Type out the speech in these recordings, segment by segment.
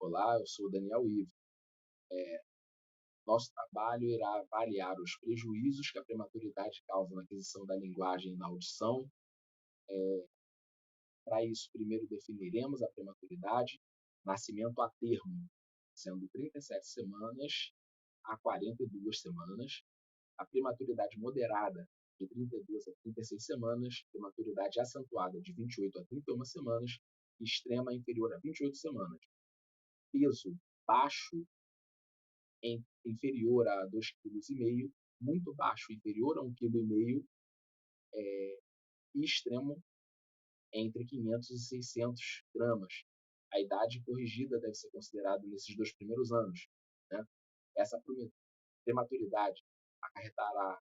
Olá, eu sou o Daniel Ivo. Nosso trabalho irá avaliar os prejuízos que a prematuridade causa na aquisição da linguagem e na audição. Para isso, primeiro definiremos a prematuridade, nascimento a termo, sendo 37 semanas a 42 semanas, a prematuridade moderada, de 32 a 36 semanas, prematuridade acentuada, de 28 a 31 semanas, e extrema inferior a 28 semanas. Peso baixo, inferior a 2,5 kg, muito baixo, inferior a 1,5 kg, e extremo entre 500 e 600 gramas. A idade corrigida deve ser considerada nesses 2 primeiros anos, né? Essa prematuridade acarretará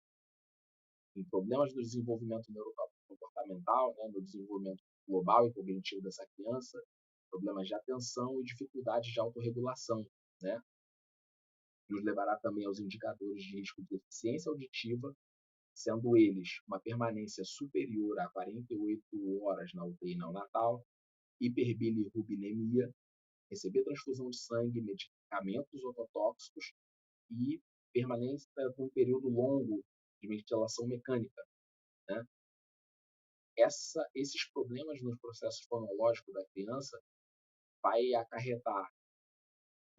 em problemas do desenvolvimento neurocomportamental, né, no desenvolvimento global e cognitivo dessa criança, problemas de atenção e dificuldades de autorregulação, né? Nos levará também aos indicadores de risco de deficiência auditiva, sendo eles uma permanência superior a 48 horas na UTI neonatal, hiperbilirrubinemia, receber transfusão de sangue, medicamentos ototóxicos e permanência por um período longo de ventilação mecânica, né? Esses problemas nos processos fonológicos da criança vai acarretar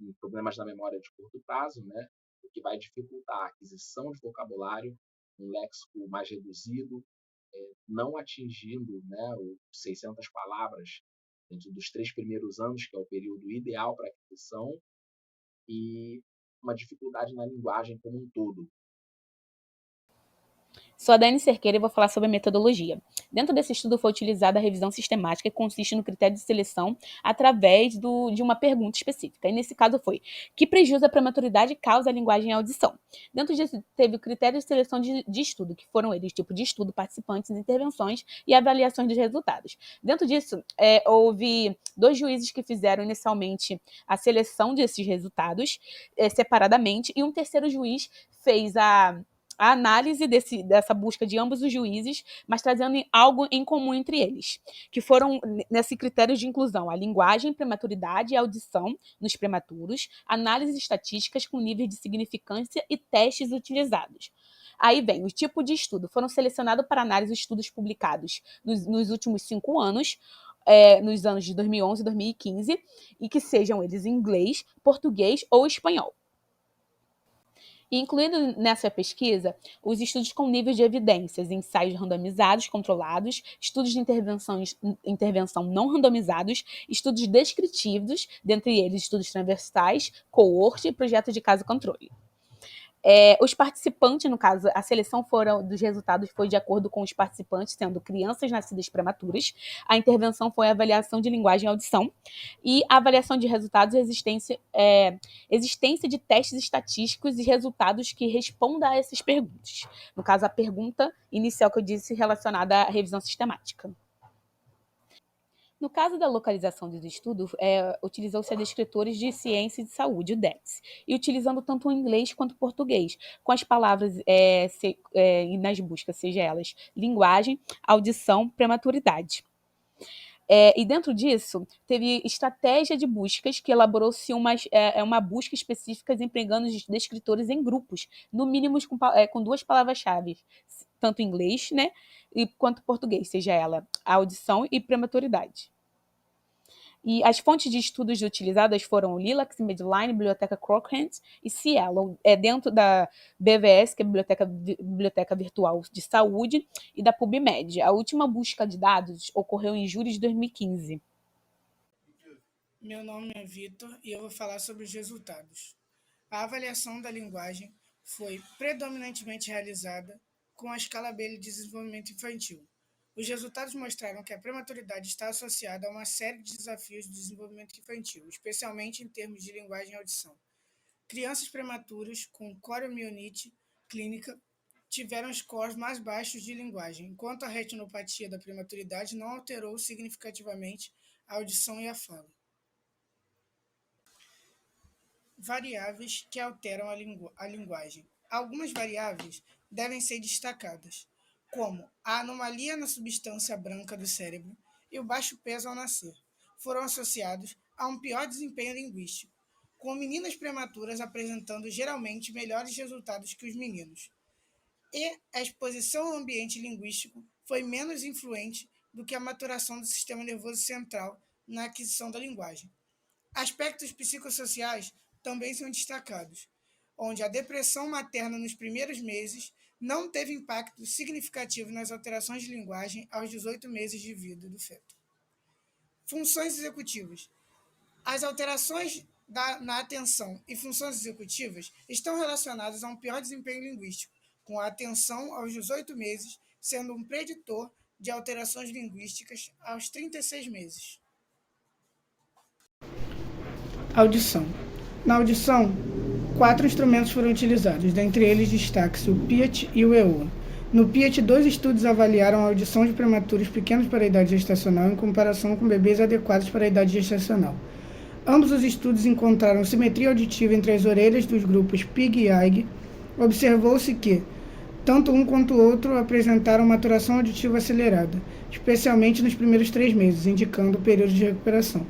em problemas na memória de curto prazo, né? O que vai dificultar a aquisição de vocabulário, um léxico mais reduzido, não atingindo, né, os 600 palavras dentro dos 3 primeiros anos, que é o período ideal para aquisição, e uma dificuldade na linguagem como um todo. Sou a Dani Cerqueira e vou falar sobre a metodologia. Dentro desse estudo foi utilizada a revisão sistemática, que consiste no critério de seleção através de uma pergunta específica. E nesse caso foi: que prejuízo a prematuridade causa a linguagem e a audição? Dentro disso teve o critério de seleção de estudo, que foram eles tipo de estudo, participantes, intervenções e avaliações dos resultados. Dentro disso, houve 2 juízes que fizeram inicialmente a seleção desses resultados separadamente, e um terceiro juiz fez a análise dessa busca de ambos os juízes, mas trazendo algo em comum entre eles, que foram nesse critério de inclusão: a linguagem, prematuridade e audição nos prematuros, análises estatísticas com níveis de significância e testes utilizados. Aí vem o tipo de estudo. Foram selecionados para análise estudos publicados nos últimos 5 anos, nos anos de 2011 e 2015, e que sejam eles em inglês, português ou espanhol. E incluindo nessa pesquisa os estudos com níveis de evidências, ensaios randomizados controlados, estudos de intervenção não randomizados, estudos descritivos, dentre eles estudos transversais, coorte e projetos de caso-controle. Os participantes, no caso, a seleção dos resultados foi de acordo com os participantes, sendo crianças nascidas prematuras. A intervenção foi a avaliação de linguagem e audição. E a avaliação de resultados e existência de testes estatísticos e resultados que respondam a essas perguntas. No caso, a pergunta inicial que eu disse relacionada à revisão sistemática. No caso da localização dos estudos, utilizou-se a descritores de ciência e de saúde, o DEX, e utilizando tanto o inglês quanto o português, com as palavras nas buscas, seja elas linguagem, audição, prematuridade. E dentro disso, teve estratégia de buscas, que elaborou-se uma busca específica empregando os descritores em grupos, no mínimo com 2 palavras-chave, tanto em inglês, né, quanto português, seja ela audição e prematuridade. E as fontes de estudos utilizadas foram Lilacs, Medline, Biblioteca Cochrane e Cielo, dentro da BVS, que é a Biblioteca Virtual de Saúde, e da PubMed. A última busca de dados ocorreu em julho de 2015. Meu nome é Vitor e eu vou falar sobre os resultados. A avaliação da linguagem foi predominantemente realizada com a escala Bayley de desenvolvimento infantil. Os resultados mostraram que a prematuridade está associada a uma série de desafios do desenvolvimento infantil, especialmente em termos de linguagem e audição. Crianças prematuras com coriomielite clínica tiveram scores mais baixos de linguagem, enquanto a retinopatia da prematuridade não alterou significativamente a audição e a fala. Variáveis que alteram a linguagem. Algumas variáveis devem ser destacadas, como a anomalia na substância branca do cérebro e o baixo peso ao nascer. Foram associados a um pior desempenho linguístico, com meninas prematuras apresentando geralmente melhores resultados que os meninos. E a exposição ao ambiente linguístico foi menos influente do que a maturação do sistema nervoso central na aquisição da linguagem. Aspectos psicossociais também são destacados, onde a depressão materna nos primeiros meses não teve impacto significativo nas alterações de linguagem aos 18 meses de vida do feto. Funções executivas. As alterações na atenção e funções executivas estão relacionadas a um pior desempenho linguístico, com a atenção aos 18 meses sendo um preditor de alterações linguísticas aos 36 meses. Audição. Na audição, 4 instrumentos foram utilizados, dentre eles destaque-se o Piaget e o EOA. No Piaget, 2 estudos avaliaram a audição de prematuros pequenos para a idade gestacional em comparação com bebês adequados para a idade gestacional. Ambos os estudos encontraram simetria auditiva entre as orelhas dos grupos Pig e Aig. Observou-se que tanto um quanto o outro apresentaram maturação auditiva acelerada, especialmente nos primeiros 3 meses, indicando o período de recuperação.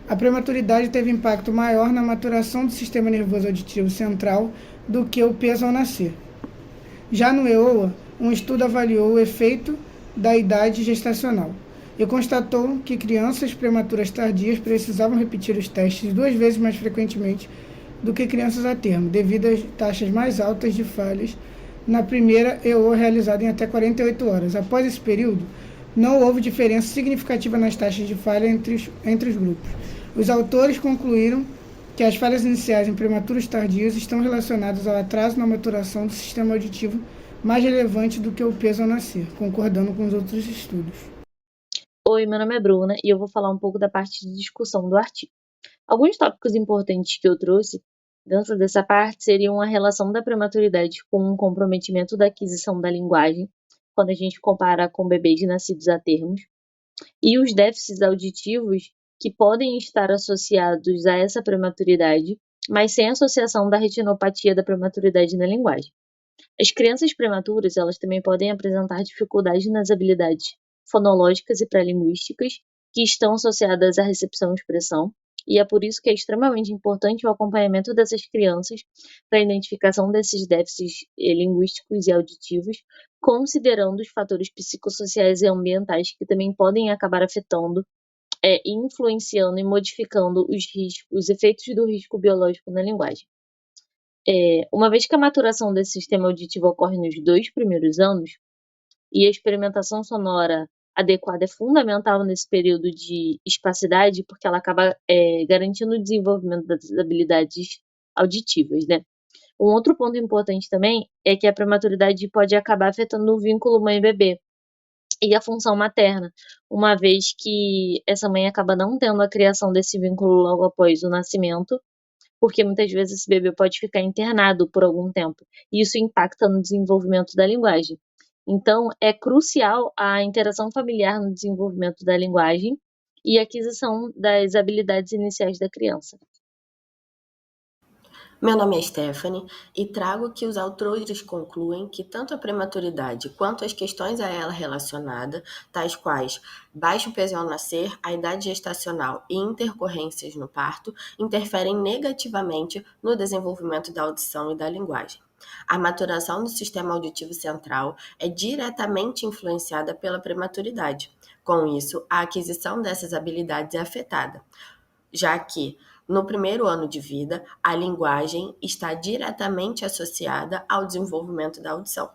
A prematuridade teve impacto maior na maturação do sistema nervoso auditivo central do que o peso ao nascer. Já no EOA, um estudo avaliou o efeito da idade gestacional e constatou que crianças prematuras tardias precisavam repetir os testes 2 vezes mais frequentemente do que crianças a termo, devido às taxas mais altas de falhas na primeira EOA realizada em até 48 horas. Após esse período, não houve diferença significativa nas taxas de falha entre os grupos. Os autores concluíram que as falhas iniciais em prematuros tardios estão relacionadas ao atraso na maturação do sistema auditivo mais relevante do que o peso ao nascer, concordando com os outros estudos. Oi, meu nome é Bruna e eu vou falar um pouco da parte de discussão do artigo. Alguns tópicos importantes que eu trouxe dentro dessa parte seriam a relação da prematuridade com o comprometimento da aquisição da linguagem, quando a gente compara com bebês nascidos a termos, e os déficits auditivos que podem estar associados a essa prematuridade, mas sem associação da retinopatia da prematuridade na linguagem. As crianças prematuras, elas também podem apresentar dificuldades nas habilidades fonológicas e pré-linguísticas que estão associadas à recepção e expressão, e é por isso que é extremamente importante o acompanhamento dessas crianças para a identificação desses déficits linguísticos e auditivos, considerando os fatores psicossociais e ambientais que também podem acabar afetando, influenciando e modificando os efeitos do risco biológico na linguagem. Uma vez que a maturação desse sistema auditivo ocorre nos 2 primeiros anos, e a experimentação sonora adequada é fundamental nesse período de espacidade, porque ela acaba garantindo o desenvolvimento das habilidades auditivas, né? Um outro ponto importante também é que a prematuridade pode acabar afetando o vínculo mãe-bebê e a função materna, uma vez que essa mãe acaba não tendo a criação desse vínculo logo após o nascimento, porque muitas vezes esse bebê pode ficar internado por algum tempo, e isso impacta no desenvolvimento da linguagem. Então, é crucial a interação familiar no desenvolvimento da linguagem e a aquisição das habilidades iniciais da criança. Meu nome é Stephanie e trago que os autores concluem que tanto a prematuridade quanto as questões a ela relacionadas, tais quais baixo peso ao nascer, a idade gestacional e intercorrências no parto, interferem negativamente no desenvolvimento da audição e da linguagem. A maturação do sistema auditivo central é diretamente influenciada pela prematuridade. Com isso, a aquisição dessas habilidades é afetada, já que no primeiro ano de vida, a linguagem está diretamente associada ao desenvolvimento da audição.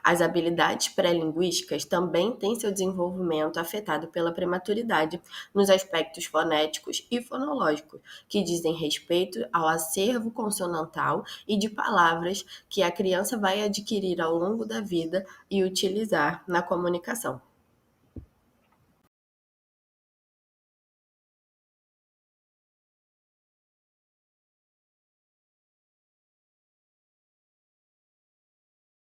As habilidades pré-linguísticas também têm seu desenvolvimento afetado pela prematuridade nos aspectos fonéticos e fonológicos, que dizem respeito ao acervo consonantal e de palavras que a criança vai adquirir ao longo da vida e utilizar na comunicação.